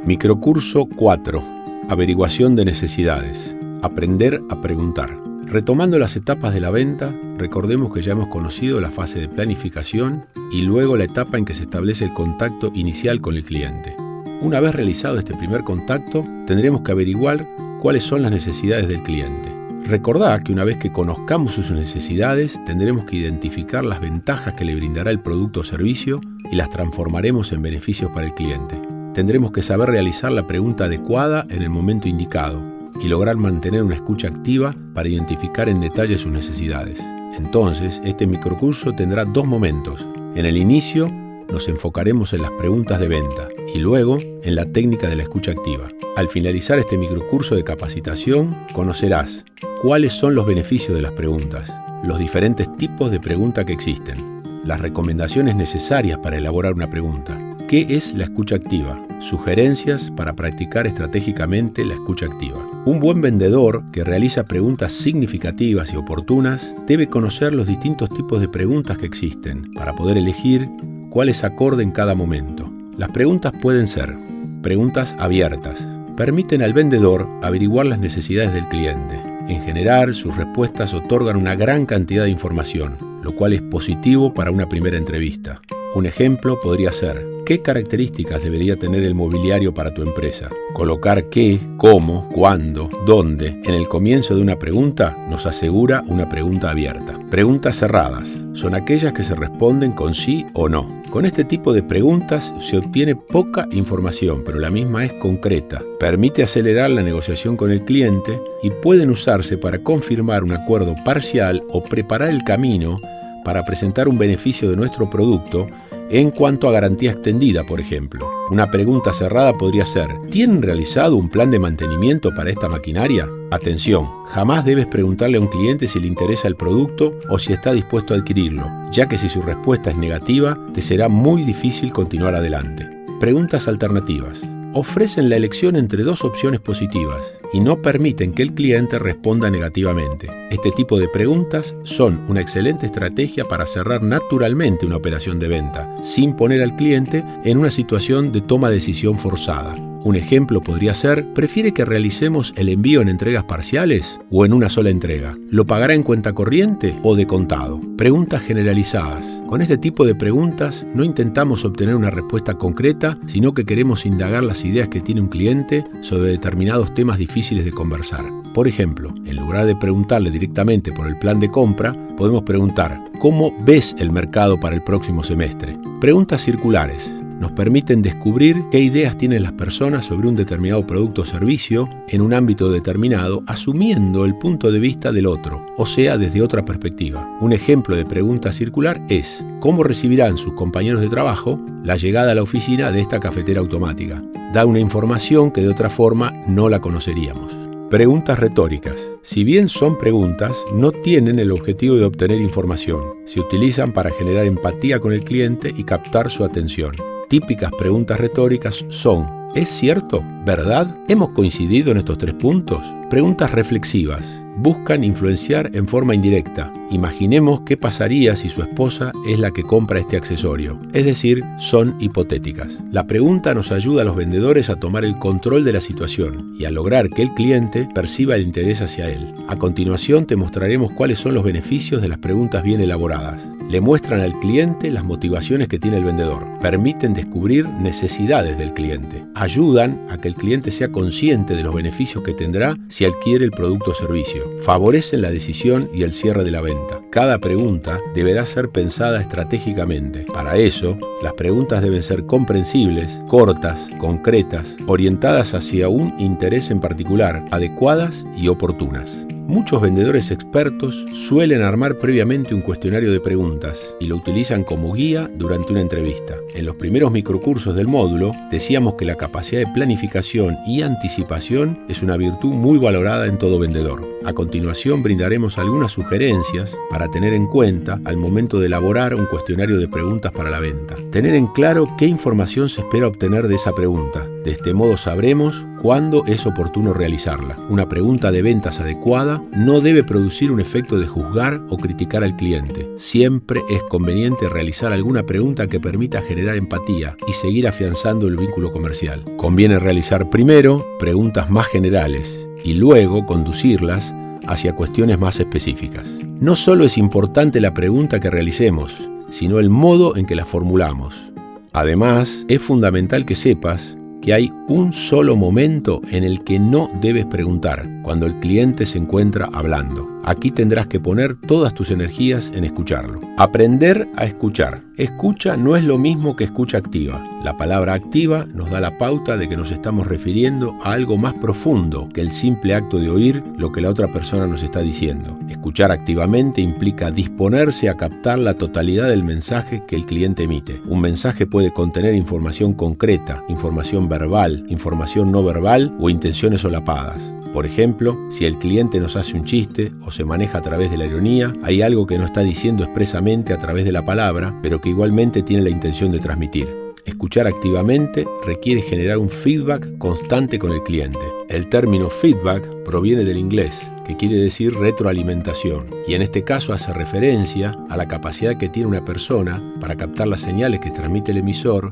Microcurso 4. Averiguación de necesidades. Aprender a preguntar. Retomando las etapas de la venta, recordemos que ya hemos conocido la fase de planificación y luego la etapa en que se establece el contacto inicial con el cliente. Una vez realizado este primer contacto, tendremos que averiguar cuáles son las necesidades del cliente. Recordá que una vez que conozcamos sus necesidades, tendremos que identificar las ventajas que le brindará el producto o servicio y las transformaremos en beneficios para el cliente. Tendremos que saber realizar la pregunta adecuada en el momento indicado y lograr mantener una escucha activa para identificar en detalle sus necesidades. Entonces, este microcurso tendrá dos momentos. En el inicio, nos enfocaremos en las preguntas de venta y luego en la técnica de la escucha activa. Al finalizar este microcurso de capacitación, conocerás cuáles son los beneficios de las preguntas, los diferentes tipos de pregunta que existen, las recomendaciones necesarias para elaborar una pregunta, qué es la escucha activa, sugerencias para practicar estratégicamente la escucha activa. Un buen vendedor que realiza preguntas significativas y oportunas debe conocer los distintos tipos de preguntas que existen para poder elegir cuál es acorde en cada momento. Las preguntas pueden ser preguntas abiertas. Permiten al vendedor averiguar las necesidades del cliente. En general, sus respuestas otorgan una gran cantidad de información, lo cual es positivo para una primera entrevista. Un ejemplo podría ser: ¿qué características debería tener el mobiliario para tu empresa? Colocar qué, cómo, cuándo, dónde en el comienzo de una pregunta nos asegura una pregunta abierta. Preguntas cerradas son aquellas que se responden con sí o no. Con este tipo de preguntas se obtiene poca información, pero la misma es concreta. Permite acelerar la negociación con el cliente y pueden usarse para confirmar un acuerdo parcial o preparar el camino para presentar un beneficio de nuestro producto en cuanto a garantía extendida, por ejemplo. Una pregunta cerrada podría ser: ¿tienen realizado un plan de mantenimiento para esta maquinaria? Atención, jamás debes preguntarle a un cliente si le interesa el producto o si está dispuesto a adquirirlo, ya que si su respuesta es negativa, te será muy difícil continuar adelante. Preguntas alternativas. Ofrecen la elección entre dos opciones positivas y no permiten que el cliente responda negativamente. Este tipo de preguntas son una excelente estrategia para cerrar naturalmente una operación de venta, sin poner al cliente en una situación de toma de decisión forzada. Un ejemplo podría ser: ¿prefiere que realicemos el envío en entregas parciales o en una sola entrega? ¿Lo pagará en cuenta corriente o de contado? Preguntas generalizadas. Con este tipo de preguntas no intentamos obtener una respuesta concreta, sino que queremos indagar las ideas que tiene un cliente sobre determinados temas difíciles de conversar. Por ejemplo, en lugar de preguntarle directamente por el plan de compra, podemos preguntar: ¿cómo ves el mercado para el próximo semestre? Preguntas circulares. Nos permiten descubrir qué ideas tienen las personas sobre un determinado producto o servicio en un ámbito determinado, asumiendo el punto de vista del otro, o sea, desde otra perspectiva. Un ejemplo de pregunta circular es: ¿cómo recibirán sus compañeros de trabajo la llegada a la oficina de esta cafetera automática? Da una información que de otra forma no la conoceríamos. Preguntas retóricas. Si bien son preguntas, no tienen el objetivo de obtener información. Se utilizan para generar empatía con el cliente y captar su atención. Típicas preguntas retóricas son: ¿es cierto? ¿Verdad? ¿Hemos coincidido en estos 3 puntos? Preguntas reflexivas. Buscan influenciar en forma indirecta. Imaginemos qué pasaría si su esposa es la que compra este accesorio. Es decir, son hipotéticas. La pregunta nos ayuda a los vendedores a tomar el control de la situación y a lograr que el cliente perciba el interés hacia él. A continuación te mostraremos cuáles son los beneficios de las preguntas bien elaboradas. Le muestran al cliente las motivaciones que tiene el vendedor. Permiten descubrir necesidades del cliente. Ayudan a que el cliente sea consciente de los beneficios que tendrá si adquiere el producto o servicio. Favorecen la decisión y el cierre de la venta. Cada pregunta deberá ser pensada estratégicamente. Para eso, las preguntas deben ser comprensibles, cortas, concretas, orientadas hacia un interés en particular, adecuadas y oportunas. Muchos vendedores expertos suelen armar previamente un cuestionario de preguntas y lo utilizan como guía durante una entrevista. En los primeros microcursos del módulo decíamos que la capacidad de planificación y anticipación es una virtud muy valorada en todo vendedor. A continuación brindaremos algunas sugerencias para tener en cuenta al momento de elaborar un cuestionario de preguntas para la venta. Tener en claro qué información se espera obtener de esa pregunta De este modo sabremos cuándo es oportuno realizarla. Una pregunta de ventas adecuada no debe producir un efecto de juzgar o criticar al cliente. Siempre es conveniente realizar alguna pregunta que permita generar empatía y seguir afianzando el vínculo comercial. Conviene realizar primero preguntas más generales y luego conducirlas hacia cuestiones más específicas. No solo es importante la pregunta que realicemos, sino el modo en que la formulamos. Además, es fundamental que sepas que hay un solo momento en el que no debes preguntar, cuando el cliente se encuentra hablando. Aquí tendrás que poner todas tus energías en escucharlo. Aprender a escuchar. Escucha no es lo mismo que escucha activa. La palabra activa nos da la pauta de que nos estamos refiriendo a algo más profundo que el simple acto de oír lo que la otra persona nos está diciendo. Escuchar activamente implica disponerse a captar la totalidad del mensaje que el cliente emite. Un mensaje puede contener información concreta, información verbal, información no verbal o intenciones solapadas. Por ejemplo, si el cliente nos hace un chiste o se maneja a través de la ironía, hay algo que no está diciendo expresamente a través de la palabra, pero que igualmente tiene la intención de transmitir. Escuchar activamente requiere generar un feedback constante con el cliente. El término feedback proviene del inglés, que quiere decir retroalimentación, y en este caso hace referencia a la capacidad que tiene una persona para captar las señales que transmite el emisor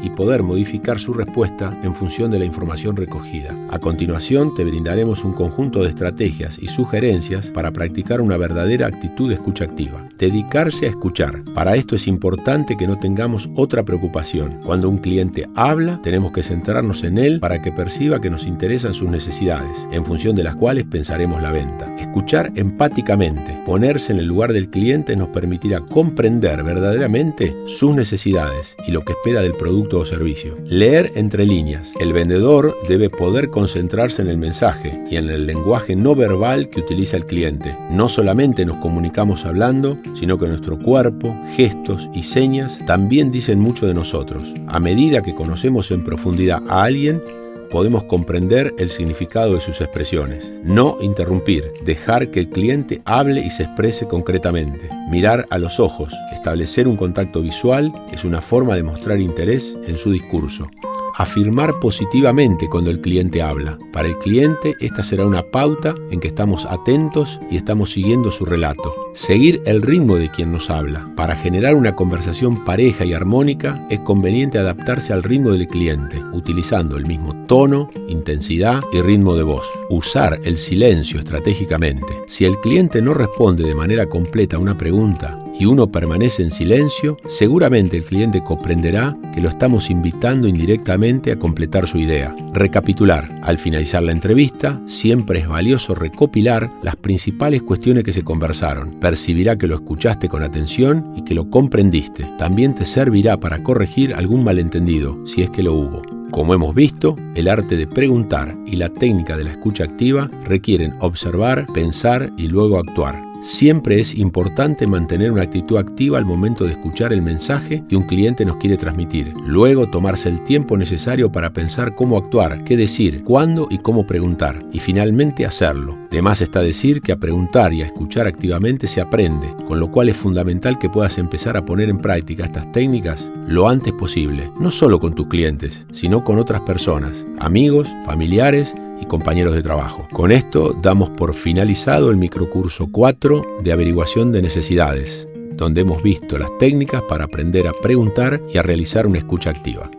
y poder modificar su respuesta en función de la información recogida. A continuación, te brindaremos un conjunto de estrategias y sugerencias para practicar una verdadera actitud de escucha activa. Dedicarse a escuchar. Para esto es importante que no tengamos otra preocupación. Cuando un cliente habla, tenemos que centrarnos en él para que perciba que nos interesan sus necesidades, en función de las cuales pensaremos la venta. Escuchar empáticamente. Ponerse en el lugar del cliente nos permitirá comprender verdaderamente sus necesidades y lo que espera del producto o servicio. Leer entre líneas. El vendedor debe poder concentrarse en el mensaje y en el lenguaje no verbal que utiliza el cliente. No solamente nos comunicamos hablando, sino que nuestro cuerpo, gestos y señas también dicen mucho de nosotros. A medida que conocemos en profundidad a alguien, podemos comprender el significado de sus expresiones. No interrumpir, dejar que el cliente hable y se exprese concretamente. Mirar a los ojos, establecer un contacto visual es una forma de mostrar interés en su discurso. Afirmar positivamente cuando el cliente habla. Para el cliente, esta será una pauta en que estamos atentos y estamos siguiendo su relato. Seguir el ritmo de quien nos habla. Para generar una conversación pareja y armónica, es conveniente adaptarse al ritmo del cliente, utilizando el mismo tono, intensidad y ritmo de voz. Usar el silencio estratégicamente. Si el cliente no responde de manera completa a una pregunta y uno permanece en silencio, seguramente el cliente comprenderá que lo estamos invitando indirectamente a completar su idea. Recapitular. Al finalizar la entrevista, siempre es valioso recopilar las principales cuestiones que se conversaron. Percibirá que lo escuchaste con atención y que lo comprendiste. También te servirá para corregir algún malentendido, si es que lo hubo. Como hemos visto, el arte de preguntar y la técnica de la escucha activa requieren observar, pensar y luego actuar. Siempre es importante mantener una actitud activa al momento de escuchar el mensaje que un cliente nos quiere transmitir. Luego, tomarse el tiempo necesario para pensar cómo actuar, qué decir, cuándo y cómo preguntar. Y finalmente hacerlo. De más está decir que a preguntar y a escuchar activamente se aprende, con lo cual es fundamental que puedas empezar a poner en práctica estas técnicas lo antes posible. No solo con tus clientes, sino con otras personas, amigos, familiares y compañeros de trabajo. Con esto damos por finalizado el microcurso 4 de averiguación de necesidades, donde hemos visto las técnicas para aprender a preguntar y a realizar una escucha activa.